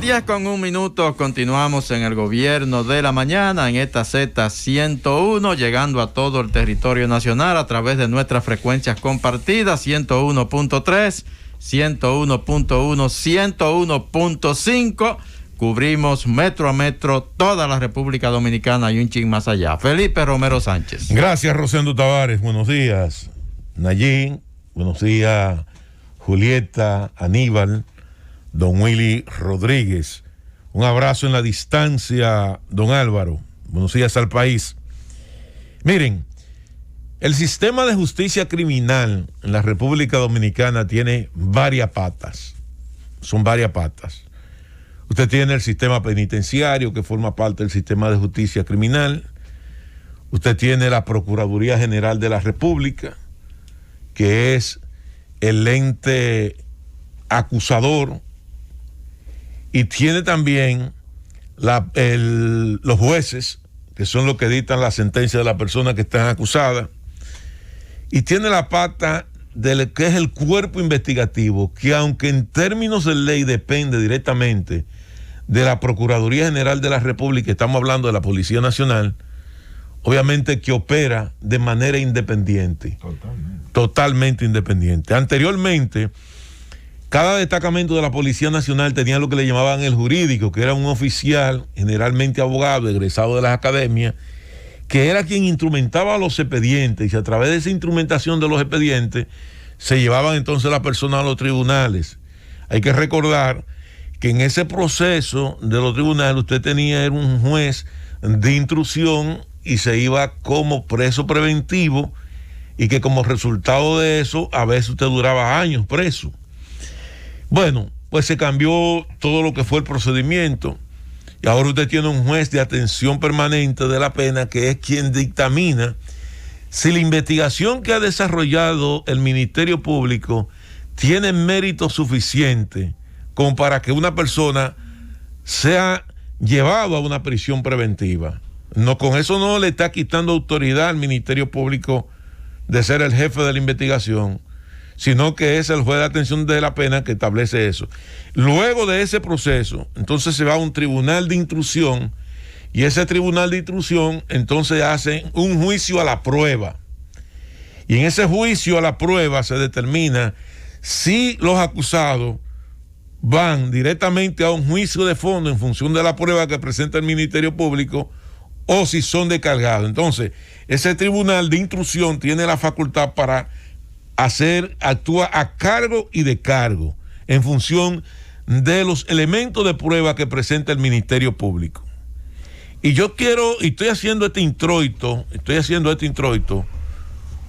10:01, continuamos en el gobierno de la mañana, en esta Z101, llegando a todo el territorio nacional a través de nuestras frecuencias compartidas, 101.3, 101.1, 101.5, cubrimos metro a metro toda la República Dominicana y un chin más allá. Felipe Romero Sánchez. Gracias, Rosendo Tavares, buenos días. Nayín, buenos días, Julieta, Aníbal, don Willy Rodríguez. Un abrazo en la distancia, don Álvaro. Buenos días al país. Miren, el sistema de justicia criminal en la República Dominicana tiene varias patas. Son varias patas. Usted tiene el sistema penitenciario, que forma parte del sistema de justicia criminal. Usted tiene la Procuraduría General de la República, que es el ente acusador. Y tiene también los jueces, que son los que dictan la sentencia de las personas que están acusadas. Y tiene la pata de que es el cuerpo investigativo, que aunque en términos de ley depende directamente de la Procuraduría General de la República, estamos hablando de la Policía Nacional, obviamente que opera de manera independiente. Totalmente independiente. Anteriormente, cada destacamento de la Policía Nacional tenía lo que le llamaban el jurídico, que era un oficial, generalmente abogado, egresado de las academias, que era quien instrumentaba los expedientes, y a través de esa instrumentación de los expedientes se llevaban entonces las personas a los tribunales. Hay que recordar que en ese proceso de los tribunales usted tenía un juez de instrucción y se iba como preso preventivo, y que como resultado de eso a veces usted duraba años preso. Bueno, pues se cambió todo lo que fue el procedimiento y ahora usted tiene un juez de atención permanente de la pena, que es quien dictamina si la investigación que ha desarrollado el Ministerio Público tiene mérito suficiente como para que una persona sea llevado a una prisión preventiva. No, con eso no le está quitando autoridad al Ministerio Público de ser el jefe de la investigación, sino que es el juez de atención de la pena que establece eso. Luego de ese proceso, entonces se va a un tribunal de instrucción, y ese tribunal de instrucción entonces hace un juicio a la prueba, y en ese juicio a la prueba se determina si los acusados van directamente a un juicio de fondo en función de la prueba que presenta el Ministerio Público, o si son descargados. Entonces ese tribunal de instrucción tiene la facultad para actúa a cargo y de cargo en función de los elementos de prueba que presenta el Ministerio Público. Y yo estoy haciendo este introito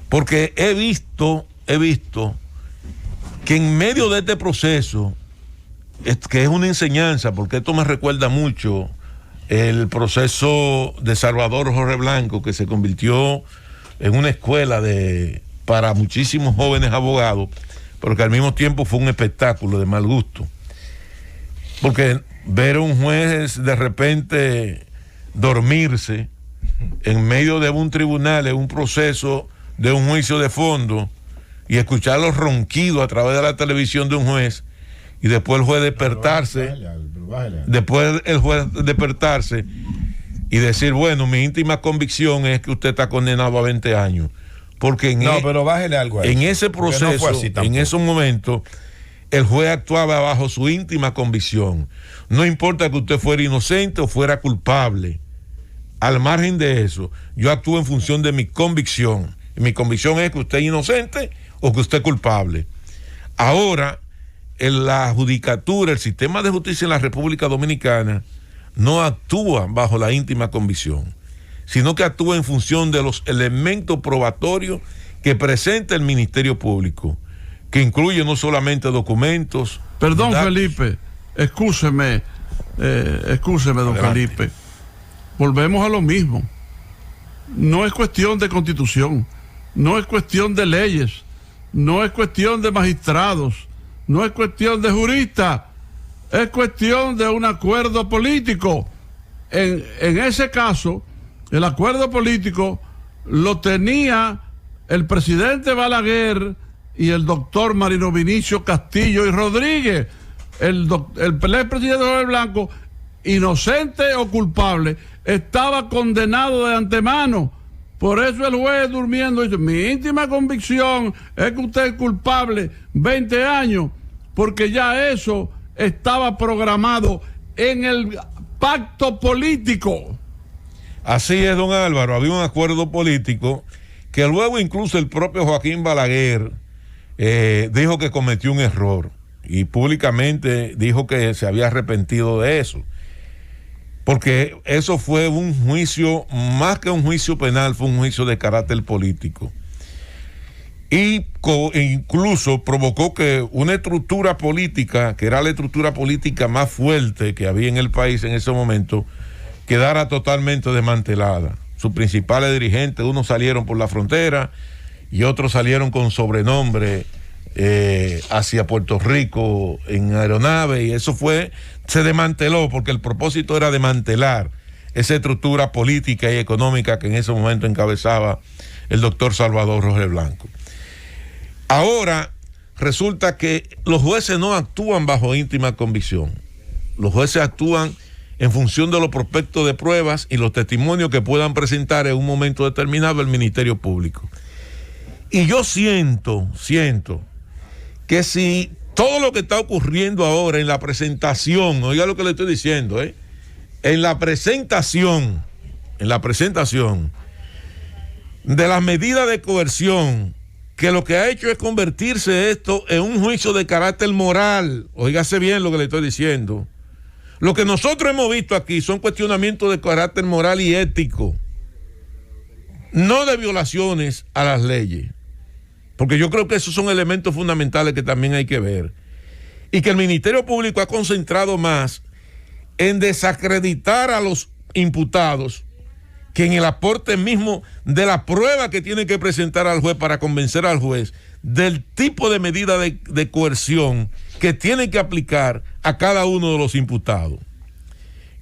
porque he visto que en medio de este proceso, que es una enseñanza, porque esto me recuerda mucho el proceso de Salvador Jorge Blanco, que se convirtió en una escuela para muchísimos jóvenes abogados, porque al mismo tiempo fue un espectáculo de mal gusto. Porque ver a un juez de repente dormirse en medio de un tribunal, en un proceso de un juicio de fondo, y escuchar los ronquidos a través de la televisión de un juez, y después el juez despertarse y decir, bueno, mi íntima convicción es que usted está condenado a 20 años. Porque pero bájele algo ahí. En ese proceso, no fue así tampoco. En esos momentos, el juez actuaba bajo su íntima convicción. No importa que usted fuera inocente o fuera culpable. Al margen de eso, yo actúo en función de mi convicción. Y mi convicción es que usted es inocente o que usted es culpable. Ahora, en la judicatura, el sistema de justicia en la República Dominicana no actúa bajo la íntima convicción, sino que actúa en función de los elementos probatorios que presenta el Ministerio Público, que incluye no solamente documentos. Perdón, datos. Felipe, excúseme, don Felipe. Volvemos a lo mismo. No es cuestión de constitución, no es cuestión de leyes, no es cuestión de magistrados, no es cuestión de juristas, es cuestión de un acuerdo político. En ese caso, el acuerdo político lo tenía el presidente Balaguer y el doctor Marino Vinicio Castillo y Rodríguez, el expresidente Jorge Blanco, inocente o culpable, estaba condenado de antemano. Por eso el juez durmiendo dice, mi íntima convicción es que usted es culpable 20 años, porque ya eso estaba programado en el pacto político. Así es, don Álvaro, había un acuerdo político que luego incluso el propio Joaquín Balaguer dijo que cometió un error y públicamente dijo que se había arrepentido de eso, porque eso fue un juicio, más que un juicio penal, fue un juicio de carácter político. Y incluso provocó que una estructura política, que era la estructura política más fuerte que había en el país en ese momento, quedara totalmente desmantelada. Sus principales dirigentes, unos salieron por la frontera y otros salieron con sobrenombre hacia Puerto Rico en aeronave, y eso se desmanteló porque el propósito era desmantelar esa estructura política y económica que en ese momento encabezaba el doctor Salvador Jorge Blanco. Ahora resulta que los jueces no actúan bajo íntima convicción. Los jueces actúan en función de los prospectos de pruebas y los testimonios que puedan presentar en un momento determinado el Ministerio Público. Y yo siento que si todo lo que está ocurriendo ahora en la presentación, oiga lo que le estoy diciendo, en la presentación de las medidas de coerción, que lo que ha hecho es convertirse esto en un juicio de carácter moral, oígase bien lo que le estoy diciendo. Lo que nosotros hemos visto aquí son cuestionamientos de carácter moral y ético, no de violaciones a las leyes, porque yo creo que esos son elementos fundamentales que también hay que ver, y que el Ministerio Público ha concentrado más en desacreditar a los imputados que en el aporte mismo de la prueba que tiene que presentar al juez para convencer al juez del tipo de medida de coerción que tiene que aplicar a cada uno de los imputados.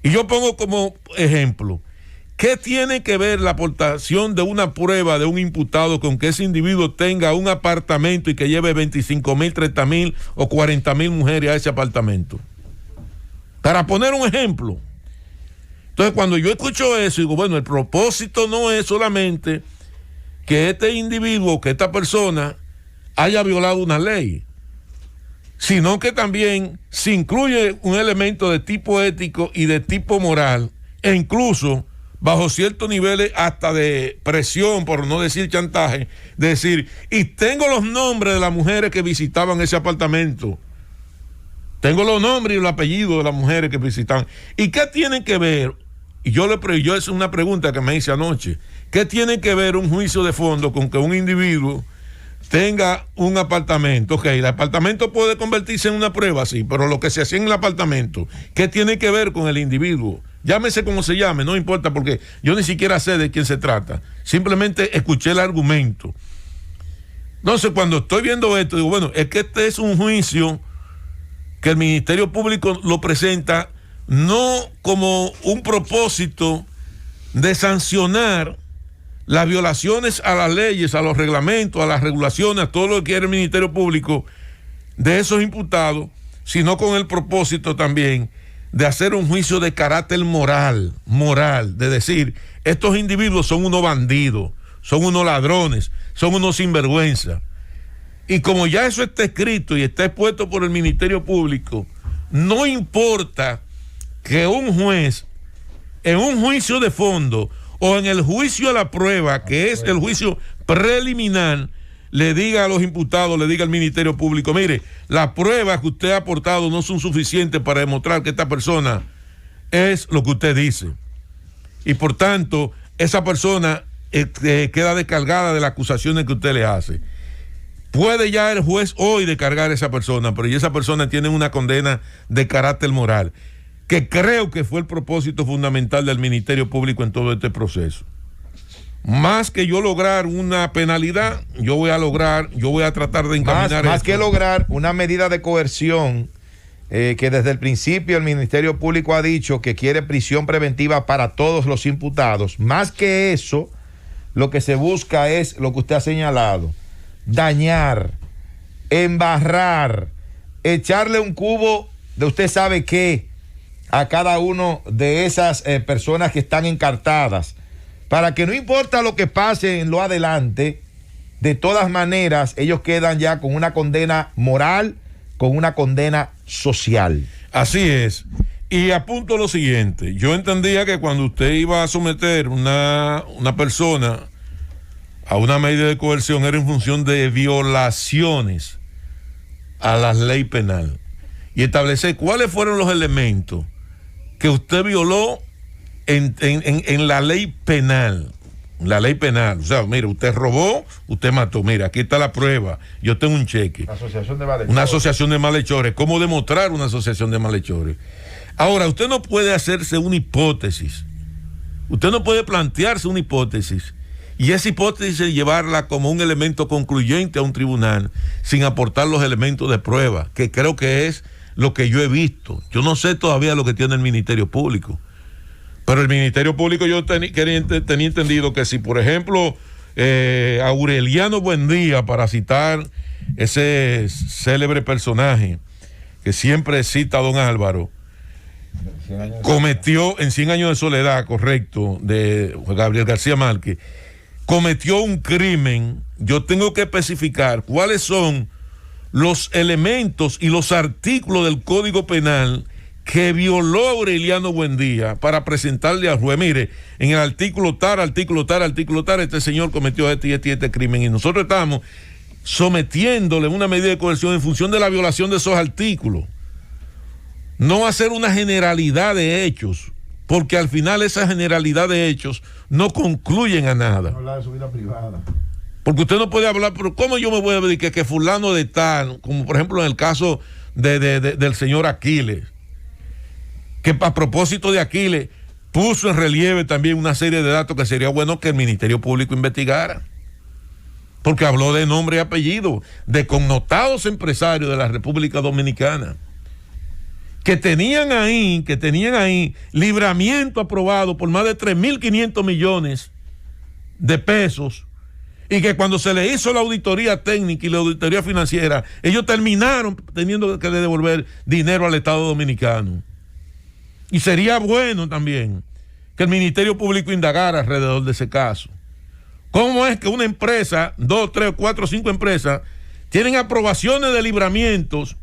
Y yo pongo como ejemplo, ¿qué tiene que ver la aportación de una prueba de un imputado con que ese individuo tenga un apartamento y que lleve 25,000, 30,000 o 40,000 mujeres a ese apartamento? Para poner un ejemplo. Entonces, cuando yo escucho eso, digo, bueno, el propósito no es solamente que este individuo, que esta persona haya violado una ley, sino que también se incluye un elemento de tipo ético y de tipo moral, e incluso bajo ciertos niveles hasta de presión, por no decir chantaje, de decir, y tengo los nombres de las mujeres que visitaban ese apartamento. Tengo los nombres y los apellidos de las mujeres que visitaban. ¿Y qué tienen que ver? Y yo es una pregunta que me hice anoche. ¿Qué tiene que ver un juicio de fondo con que un individuo tenga un apartamento? Ok, el apartamento puede convertirse en una prueba, sí, pero lo que se hacía en el apartamento, ¿qué tiene que ver con el individuo? Llámese como se llame, no importa, porque yo ni siquiera sé de quién se trata. Simplemente escuché el argumento. Entonces, cuando estoy viendo esto, digo, bueno, es que este es un juicio que el Ministerio Público lo presenta no como un propósito de sancionar las violaciones a las leyes, a los reglamentos, a las regulaciones, a todo lo que quiere el Ministerio Público de esos imputados, sino con el propósito también de hacer un juicio de carácter moral, de decir, estos individuos son unos bandidos, son unos ladrones, son unos sinvergüenza. Y como ya eso está escrito y está expuesto por el Ministerio Público, no importa que un juez en un juicio de fondo o en el juicio a la prueba, que es el juicio preliminar, le diga a los imputados, le diga al Ministerio Público, mire, las pruebas que usted ha aportado no son suficientes para demostrar que esta persona es lo que usted dice. Y por tanto, esa persona queda descargada de las acusaciones que usted le hace. Puede ya el juez hoy descargar a esa persona, pero ya esa persona tiene una condena de carácter moral, que creo que fue el propósito fundamental del Ministerio Público en todo este proceso. Más que yo lograr una penalidad, yo voy a tratar de encaminar más que lograr una medida de coerción, que desde el principio el Ministerio Público ha dicho que quiere prisión preventiva para todos los imputados. Más que eso, lo que se busca es lo que usted ha señalado: dañar, embarrar, echarle un cubo de usted sabe qué a cada uno de esas personas que están encartadas, para que no importa lo que pase en lo adelante, de todas maneras ellos quedan ya con una condena moral, con una condena social. Así es. Y apunto lo siguiente, yo entendía que cuando usted iba a someter una persona a una medida de coerción era en función de violaciones a la ley penal y establecer cuáles fueron los elementos que usted violó en la ley penal. La ley penal, o sea, mire, usted robó, usted mató, mira, aquí está la prueba, yo tengo un cheque. Una asociación de malhechores. ¿Cómo demostrar una asociación de malhechores? Ahora, usted no puede hacerse una hipótesis, usted no puede plantearse una hipótesis y esa hipótesis llevarla como un elemento concluyente a un tribunal sin aportar los elementos de prueba, que creo que es lo que yo he visto. Yo no sé todavía lo que tiene el Ministerio Público, pero el Ministerio Público yo tenía entendido que si, por ejemplo, Aureliano Buendía, para citar ese célebre personaje que siempre cita a don Álvaro, cometió en 100 años de soledad, correcto, de Gabriel García Márquez, cometió un crimen, yo tengo que especificar cuáles son los elementos y los artículos del Código Penal que violó Aureliano Buendía para presentarle al juez. Mire, en el artículo tal, este señor cometió este crimen y nosotros estamos sometiéndole una medida de coerción en función de la violación de esos artículos. No hacer una generalidad de hechos, porque al final esa generalidad de hechos no concluyen a nada. No hablar de su vida privada. Porque usted no puede hablar, pero ¿cómo yo me voy a decir que fulano de tal, como por ejemplo en el caso del señor Aquiles, que a propósito de Aquiles puso en relieve también una serie de datos que sería bueno que el Ministerio Público investigara? Porque habló de nombre y apellido, de connotados empresarios de la República Dominicana, que tenían ahí libramiento aprobado por más de 3.500 millones de pesos, y que cuando se le hizo la auditoría técnica y la auditoría financiera, ellos terminaron teniendo que devolver dinero al Estado Dominicano. Y sería bueno también que el Ministerio Público indagara alrededor de ese caso. ¿Cómo es que una empresa, 2, 3, 4, 5 empresas, tienen aprobaciones de libramientos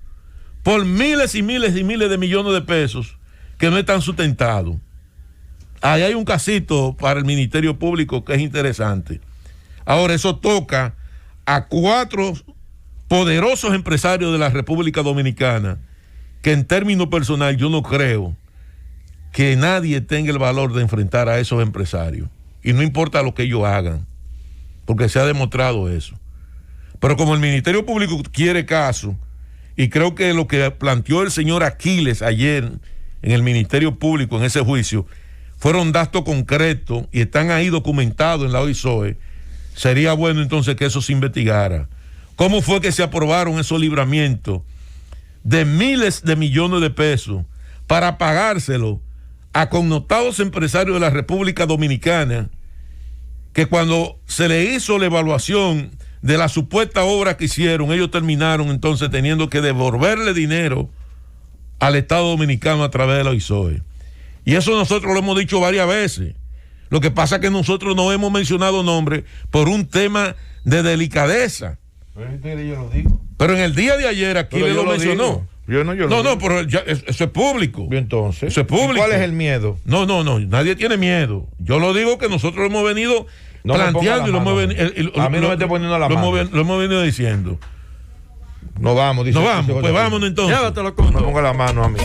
por miles y miles y miles de millones de pesos que no están sustentados? Ahí hay un casito para el Ministerio Público que es interesante. Ahora, eso toca a 4 poderosos empresarios de la República Dominicana que en términos personal yo no creo que nadie tenga el valor de enfrentar a esos empresarios. Y no importa lo que ellos hagan, porque se ha demostrado eso. Pero como el Ministerio Público quiere caso, y creo que lo que planteó el señor Aquiles ayer en el Ministerio Público en ese juicio fueron datos concretos y están ahí documentados en la OISOE, sería bueno entonces que eso se investigara. ¿Cómo fue que se aprobaron esos libramientos de miles de millones de pesos para pagárselo a connotados empresarios de la República Dominicana, que cuando se le hizo la evaluación de la supuesta obra que hicieron, ellos terminaron entonces teniendo que devolverle dinero al Estado Dominicano a través de la OISOE? Y eso nosotros lo hemos dicho varias veces. Lo que pasa es que nosotros no hemos mencionado nombres por un tema de delicadeza. Pero en el día de ayer aquí le lo mencionó. No, pero eso es público. ¿Y entonces? Eso es público. ¿Cuál es el miedo? No, nadie tiene miedo. Yo lo digo que nosotros lo hemos venido planteando y lo hemos venido. A mí no me esté poniendo la mano. Lo hemos venido diciendo. No vamos, dice. No vamos, pues vámonos entonces. Llévatelo con. No me ponga la mano a mí.